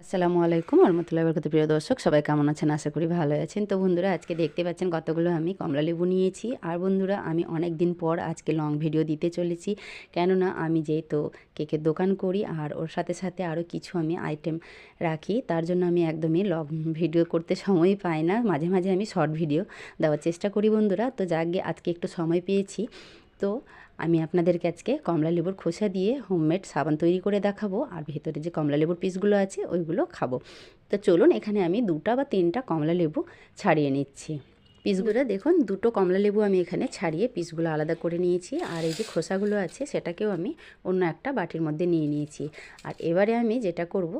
আসসালামু আলাইকুম রহমতুল্লাহি ওয়া বারাকাতুহু। প্রিয় দর্শক সবাই কেমন আছেন? আশা করি ভালো আছেন। তো বন্ধুরা আজকে দেখতে পাচ্ছেন কতগুলো আমি কমলালেবু নিয়েছি। আর বন্ধুরা আমি অনেক দিন পর আজকে লং ভিডিও দিতে চলেছি, কেননা আমি যেহেতু কেকের দোকান করি আর ওর সাথে সাথে আরও কিছু আমি আইটেম রাখি, তার জন্য আমি একদমই লং ভিডিও করতে সময় পাই না। মাঝে মাঝে আমি শর্ট ভিডিও দেওয়ার চেষ্টা করি বন্ধুরা। তো যাক আজকে একটু সময় পেয়েছি, তো আমি আপনাদেরকে আজকে কমলালেবুর খোসা দিয়ে হোমমেড সাবান তৈরি করে দেখাবো, আর ভেতরে যে কমলালেবুর পিসগুলো আছে ওইগুলো খাবো। তো চলুন, এখানে আমি 2টা বা 3টা কমলালেবু ছাড়িয়ে নিচ্ছি। পিসগুলো দেখুন, 2টো কমলালেবু আমি এখানে ছাড়িয়ে পিসগুলো আলাদা করে নিয়েছি, আর এই যে খোসাগুলো আছে সেটাকেও আমি অন্য একটা বাটির মধ্যে নিয়ে নিয়েছি। আর এবারে আমি যেটা করব,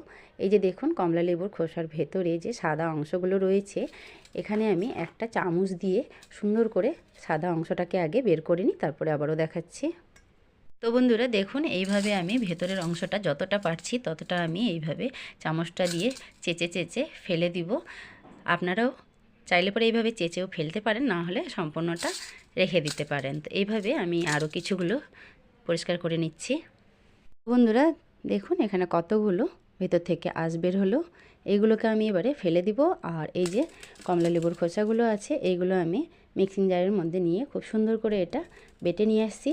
এই যে দেখুন কমলালেবুর খোসার ভেতরে যে সাদা অংশগুলো রয়েছে, এখানে আমি একটা চামচ দিয়ে সুন্দর করে সাদা অংশটাকে আগে বের করে নিই, তারপরে আবারও দেখাচ্ছি। তো বন্ধুরা দেখুন, এইভাবে আমি ভেতরের অংশটা যতটা পারছি ততটা আমি এইভাবে চামচটা দিয়ে চেঁচে চেঁচে ফেলে দিব। আপনারাও চাইলে পরে এইভাবে চেঁচেও ফেলতে পারেন, না হলে সম্পূর্ণটা রেখে দিতে পারেন। তো এইভাবে আমি আরও কিছুগুলো পরিষ্কার করে নিচ্ছি। বন্ধুরা দেখুন, এখানে কতগুলো ভেতর থেকে আঁশ বের হলো। এইগুলোকে আমি এবারে ফেলে দিব। আর এই যে কমলালেবুর খোসাগুলো আছে এইগুলো আমি মিক্সিং জারের মধ্যে নিয়ে খুব সুন্দর করে এটা বেটে নিয়ে আসছি।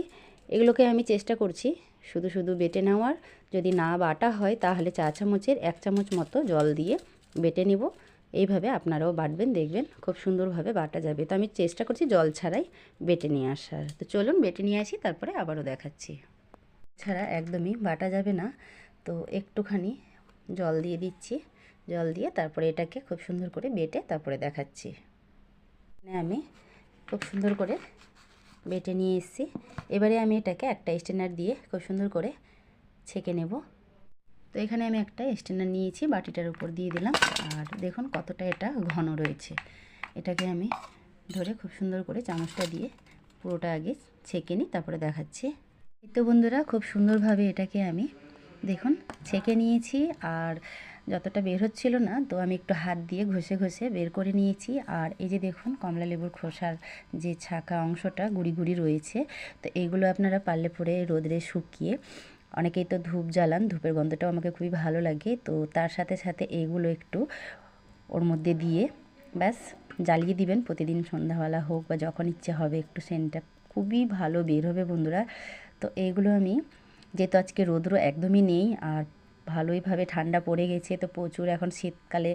এগুলোকে আমি চেষ্টা করছি শুধু শুধু বেটে নেওয়ার। যদি না বাটা হয় তাহলে 4 চামচের 1 চামচ মতো জল দিয়ে বেটে নিব। এইভাবে আপনারাও বাটবেন, দেখবেন খুব সুন্দরভাবে বাটা যাবে। তো আমি চেষ্টা করছি জল ছাড়াই বেটে নিয়ে আসার। তো চলুন বেটে নিয়ে আসি, তারপরে আবারও দেখাচ্ছি। ছাড়া একদমই বাটা যাবে না, তো একটুখানি জল দিয়ে দিচ্ছি। জল দিয়ে তারপরে এটাকে খুব সুন্দর করে বেটে তারপরে দেখাচ্ছি। আমি খুব সুন্দর করে বেটে নিয়ে এসেছি। এবারে আমি এটাকে একটা স্ট্রেনার দিয়ে খুব সুন্দর করে ছেঁকে নেব। তো এখানে আমি একটা স্ট্রেনার নিয়েছি, বাটিটার উপর দিয়ে দিলাম। আর দেখুন কতটা এটা ঘন রয়েছে। এটাকে আমি ধরে খুব সুন্দর করে চামচটা দিয়ে পুরোটা আগে ছেঁকে নিই, তারপরে দেখাচ্ছি। তো বন্ধুরা খুব সুন্দরভাবে এটাকে আমি দেখুন ছেঁকে নিয়েছি। আর যতটা বের হচ্ছিল না, তো আমি একটু হাত দিয়ে ঘষে ঘষে বের করে নিয়েছি। আর এই যে দেখুন কমলালেবুর খোসার যে ছাকা অংশটা গুঁড়ি গুঁড়ি রয়েছে, তো এইগুলো আপনারা পারলে পরে রোদে শুকিয়ে, অনেকেই তো ধূপ জ্বালান, ধূপের গন্ধটাও আমাকে খুবই ভালো লাগে, তো তার সাথে সাথে এইগুলো একটু ওর মধ্যে দিয়ে ব্যাস জ্বালিয়ে দিবেন। প্রতিদিন সন্ধ্যাবেলা হোক বা যখন ইচ্ছে হবে, একটু সেন্টটা খুবই ভালো বের হবে বন্ধুরা। তো এইগুলো আমি, যেহেতু আজকে রৌদ্র একদমই নেই আর ভালোইভাবে ঠান্ডা পড়ে গেছে, তো প্রচুর এখন শীতকালে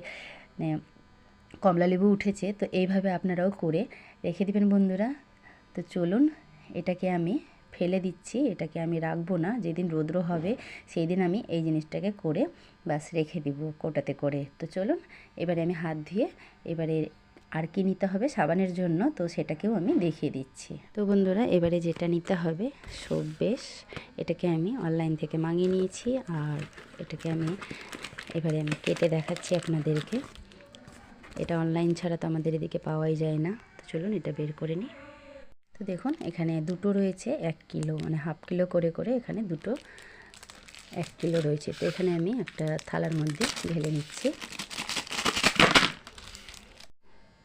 কমলালেবু উঠেছে, তো এইভাবে আপনারাও করে রেখে দিবেন বন্ধুরা। তো চলুন, এটাকে আমি ফেলে দিচ্ছি, এটাকে আমি রাখবো না। যেদিন রৌদ্র হবে সেই দিন আমি এই জিনিসটাকে করে বাস রেখে দিব কোটাতে করে। তো চলুন, এবারে আমি হাত ধুয়ে এবারে আর কি নিতে হবে সাবানের জন্য, তো সেটাকেও আমি দেখিয়ে দিচ্ছি। তো বন্ধুরা এবারে যেটা নিতে হবে সোপ বেশ, এটাকে আমি অনলাইন থেকে মাঙিয়ে নিয়েছি। আর এটাকে আমি এবারে কেটে দেখাচ্ছি আপনাদেরকে। এটা অনলাইন ছাড়া তো আমাদের এদিকে পাওয়াই যায় না। তো চলুন এটা বের করে নিই। তো দেখুন এখানে দুটো রয়েছে 1 কিলো, মানে হাফ কিলো করে করে এখানে দুটো 1 কিলো রয়েছে। তো এখানে আমি একটা থালার মধ্যে ঢেলে নিচ্ছি।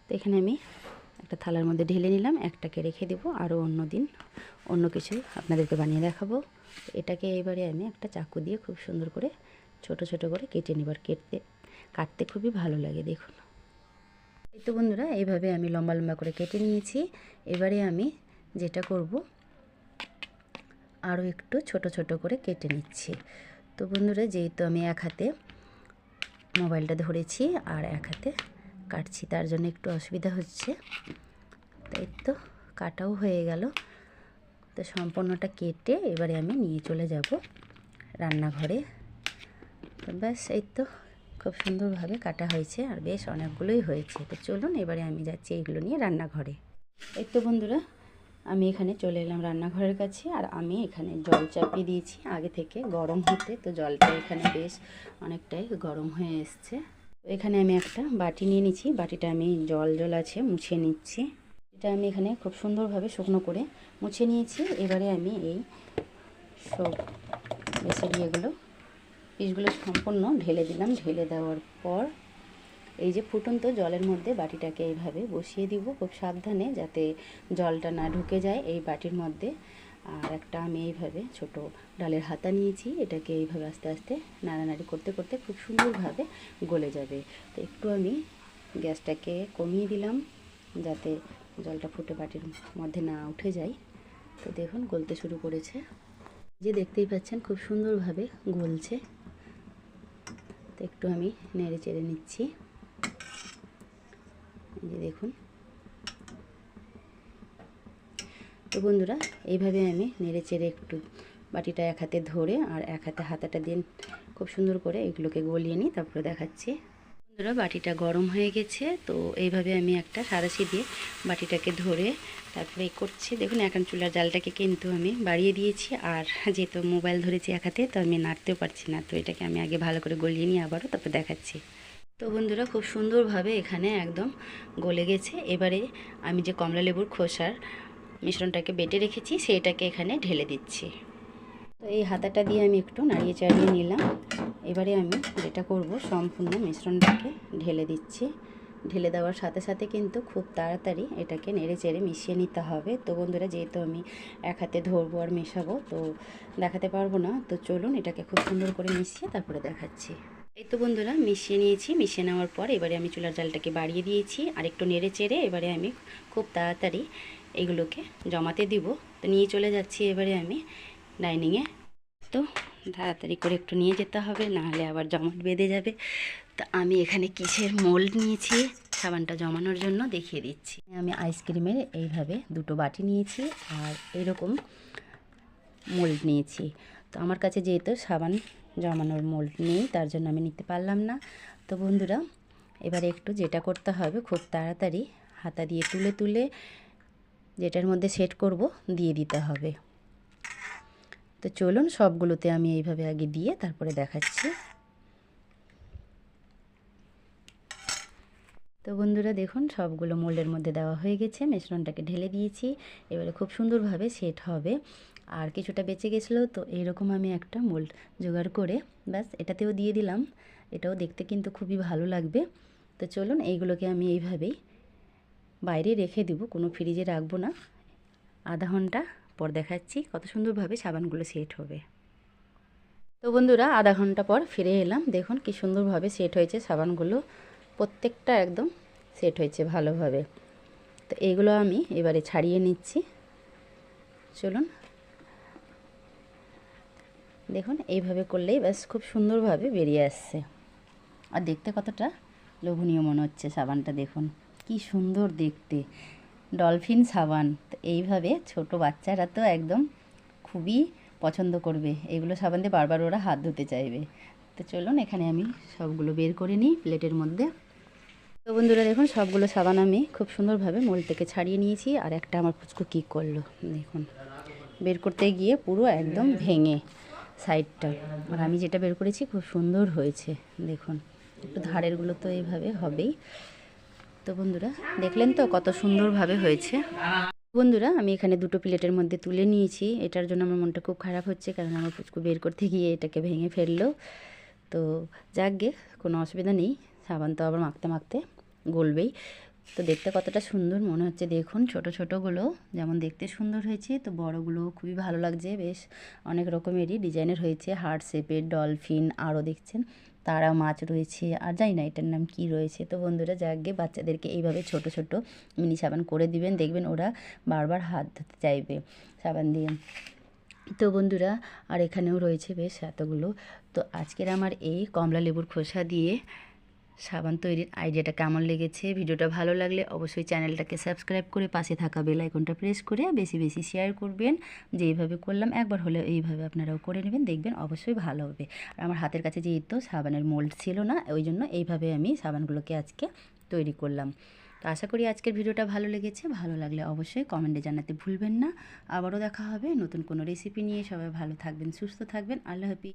তো এখানে আমি একটা থালার মধ্যে ঢেলে নিলাম, একটাকে রেখে দেব, আরও অন্য দিন অন্য কিছু আপনাদেরকে বানিয়ে দেখাবো। এটাকে এবারে আমি একটা চাকু দিয়ে খুব সুন্দর করে ছোট ছোট করে কেটে নেব। আর কাটতে খুবই ভালো লাগে দেখুন। এই তো বন্ধুরা এইভাবে আমি লম্বা লম্বা করে কেটে নিয়েছি। এবারে আমি যেটা করব, আরও একটু ছোট ছোট করে কেটে নিচ্ছি। তো বন্ধুরা যেহেতু আমি এক হাতে মোবাইলটা ধরেছি আর এক হাতে কাটছি, তার জন্য একটু অসুবিধা হচ্ছে। তাই তো কাটাও হয়ে গেল। তো সম্পূর্ণটা কেটে এবারে আমি নিয়ে চলে যাব রান্নাঘরে। তো ব্যাস এই তো খুব সুন্দরভাবে কাটা হয়েছে, আর বেশ অনেকগুলোই হয়েছে। তো চলুন এবারে আমি যাচ্ছি এইগুলো নিয়ে রান্নাঘরে। এই তো বন্ধুরা আমি এখানে চলে এলাম রান্নাঘরের কাছে। আর আমি এখানে জল চাপিয়ে দিয়েছি আগে থেকে গরম হতে। তো জলটা এখানে বেশ অনেকটাই গরম হয়ে এসছে। এখানে আমি একটা বাটি নিয়ে নিচ্ছি, বাটিটা আমি জল আছে মুছে নিচ্ছি। এটা আমি এখানে খুব সুন্দরভাবে শুকনো করে মুছে নিয়েছি। এবারে আমি এই সব বেসে দিয়েগুলো পিসগুলো সম্পূর্ণ ঢেলে দিলাম। ঢেলে দেওয়ার পর এই যে ফুটন্ত জলের মধ্যে বাটিটাকে এইভাবে বসিয়ে দিব খুব সাবধানে, যাতে জলটা না ঢুকে যায় এই বাটির মধ্যে। আর একটা আমি এইভাবে ছোট ডালের হাতা নিয়েছি, এটাকে এইভাবে আস্তে আস্তে নাড়ানাড়ি করতে করতে খুব সুন্দরভাবে গলে যাবে। তো একটু আমি গ্যাসটাকে কমিয়ে দিলাম যাতে জলটা ফুটে বাটির মধ্যে না উঠে যায়। তো দেখুন গলতে শুরু করেছে, যে দেখতেই পাচ্ছেন খুব সুন্দরভাবে গলছে। তো একটু আমি নেড়ে চেড়ে নিচ্ছি, এই যে দেখুন। তো বন্ধুরা এইভাবে আমি নেড়ে চেড়ে একটু বাটিটা এক হাতে ধরে আর এক হাতে হাতাটা দিয়ে খুব সুন্দর করে এগুলোকে গলিয়ে নিই, তারপরে দেখাচ্ছি। বন্ধুরা বাটিটা গরম হয়ে গেছে, তো এইভাবে আমি একটা সাঁড়াশি দিয়ে বাটিটাকে ধরে তারপরে করছি। দেখুন এখন চুলার জালটাকে কিন্তু আমি বাড়িয়ে দিয়েছি, আর যেহেতু মোবাইল ধরেছি এক হাতে, তো আমি নাড়তেও পারছি না। তো এটাকে আমি আগে ভালো করে গলিয়ে নিই আবারও, তারপর দেখাচ্ছি। তো বন্ধুরা খুব সুন্দরভাবে এখানে একদম গলে গেছে। এবারে আমি যে কমলা লেবুর খোসার মিশ্রণটাকে বেটে রেখেছি সেইটাকে এখানে ঢেলে দিচ্ছি। তো এই হাতাটা দিয়ে আমি একটু নাড়িয়ে চাড়িয়ে নিলাম। এবারে আমি যেটা করব, সম্পূর্ণ মিশ্রণটাকে ঢেলে দিচ্ছি। ঢেলে দেওয়ার সাথে সাথে কিন্তু খুব তাড়াতাড়ি এটাকে নেড়ে চেড়ে মিশিয়ে নিতে হবে। তো বন্ধুরা যেহেতু আমি এক হাতে ধরবো আর মেশাবো, তো দেখাতে পারবো না। তো চলুন এটাকে খুব সুন্দর করে মিশিয়ে তারপরে দেখাচ্ছি। এই তো বন্ধুরা মিশিয়ে নিয়েছি। মিশিয়ে নেওয়ার পর এবারে আমি চুলার জালটাকে বাড়িয়ে দিয়েছি আর একটু নেড়ে চেড়ে এবারে আমি খুব তাড়াতাড়ি এইগুলোকে জমাতে দিব। তো নিয়ে চলে যাচ্ছি এবারে আমি ডাইনিংয়ে। তো তাড়াতাড়ি করে একটু নিয়ে যেতে হবে, নাহলে আবার জমাট বেঁধে যাবে। তো আমি এখানে কিসের মোল্ড নিয়েছি সাবানটা জমানোর জন্য দেখিয়ে দিচ্ছি। আমি আইসক্রিমের এইভাবে দুটো বাটি নিয়েছি আর এরকম মোল্ড নিয়েছি। তো আমার কাছে যেহেতু সাবান জমানোর মোল্ড নেই, তার জন্য আমি নিতে পারলাম না। তো বন্ধুরা এবারে একটু যেটা করতে হবে, খুব তাড়াতাড়ি হাতা দিয়ে তুলে তুলে যেটার মধ্যে সেট করব দিয়ে দিতে হবে। তো চলুন সবগুলোতে আমি এইভাবে আগে দিয়ে তারপরে দেখাচ্ছি। তো বন্ধুরা দেখুন সবগুলো মোল্ডের মধ্যে দেওয়া হয়ে গেছে, মিশ্রণটাকে ঢেলে দিয়েছি। এবারে খুব সুন্দরভাবে সেট হবে। আর কিছুটা বেঁচে গেছিলো, তো এইরকম আমি একটা মোল্ড জোগাড় করে ব্যাস এটাতেও দিয়ে দিলাম। এটাও দেখতে কিন্তু খুবই ভালো লাগবে। তো চলুন এইগুলোকে আমি এইভাবেই বাইরে রেখে দিব, কোনো ফ্রিজে রাখবো না। আধা ঘন্টা পর দেখাচ্ছি কত সুন্দরভাবে সাবানগুলো সেট হবে। তো বন্ধুরা আধা ঘন্টা পর ফিরে এলাম। দেখুন কি সুন্দরভাবে সেট হয়েছে সাবানগুলো, প্রত্যেকটা একদম সেট হয়েছে ভালোভাবে। তো এইগুলো আমি এবারে ছাড়িয়ে নিচ্ছি। চলুন দেখুন এইভাবে করলেই ব্যাস খুব সুন্দরভাবে বেরিয়ে আসছে। আর দেখতে কতটা লোভনীয় মনে হচ্ছে সাবানটা, দেখুন কি সুন্দর দেখতে, ডলফিন সাবান। তো এইভাবে ছোট বাচ্চারা তো একদম খুবই পছন্দ করবে, এগুলো সাবান দিয়ে বারবার ওরা হাত ধুতে চাইবে। তো চলুন এখানে আমি সবগুলো বের করে নিই প্লেটের মধ্যে। তো বন্ধুরা দেখুন সবগুলো সাবান আমি খুব সুন্দরভাবে মোল্ড থেকে ছাড়িয়ে নিয়েছি। আর একটা আমার পুচকু কী করলো দেখুন, বের করতে গিয়ে পুরো একদম ভেঙে সাইডটা। আর আমি যেটা বের করেছি খুব সুন্দর হয়েছে দেখুন, একটু ধারেরগুলো তো এইভাবে হবেই। তো বন্ধুরা দেখলেন তো কত সুন্দরভাবে হয়েছে। বন্ধুরা আমি এখানে দুটো প্লেটের মধ্যে তুলে নিয়েছি। এটার জন্য আমার মনটা খুব খারাপ হচ্ছে, কারণ আমার পুচকু বের করতে গিয়ে এটাকে ভেঙে ফেললো। তো যাকগে কোনো অসুবিধা নেই, সাবান তো আবার মাখতে মাখতে গলবেই। তো দেখতে কতটা সুন্দর মনে হচ্ছে দেখুন, ছোট ছোটোগুলো যেমন দেখতে সুন্দর হয়েছে, তো বড়গুলো খুবই ভালো লাগছে। বেশ অনেক রকমেরই ডিজাইনের হয়েছে, হার্ট শেপের, ডলফিন, আরও দেখছেন তারা মাছ রয়েছে, আর জানি না এটার নাম কি রয়েছে। তো বন্ধুরা যাকগে বাচ্চাদেরকে এইভাবে ছোট ছোট মিনি সাবান করে দিবেন, দেখবেন ওরা বারবার হাত ধুতে চাইবে সাবান দিয়ে। তো বন্ধুরা আর এখানেও রয়েছে বেশ এতগুলো। তো আজকের আমার এই কমলা লেবুর খোসা দিয়ে সাবান তৈরির আইডিয়াটা কেমন লেগেছে, ভিডিওটা ভালো লাগলে অবশ্যই চ্যানেলটাকে সাবস্ক্রাইব করে পাশে থাকা বেল আইকনটা প্রেস করে বেশি বেশি শেয়ার করবেন। যেইভাবে করলাম একবার হলে এইভাবে আপনারাও করে নেবেন, দেখবেন অবশ্যই ভালো হবে। আর আমার হাতের কাছে যেহেতু সাবানের মোল্ড ছিল না, ওই জন্য এইভাবে আমি সাবানগুলোকে আজকে তৈরি করলাম। তো আশা করি আজকের ভিডিওটা ভালো লেগেছে। ভালো লাগলে অবশ্যই কমেন্টে জানাতে ভুলবেন না। আবারও দেখা হবে নতুন কোনো রেসিপি নিয়ে। সবাই ভালো থাকবেন, সুস্থ থাকবেন। আল্লাহ হাফেজ।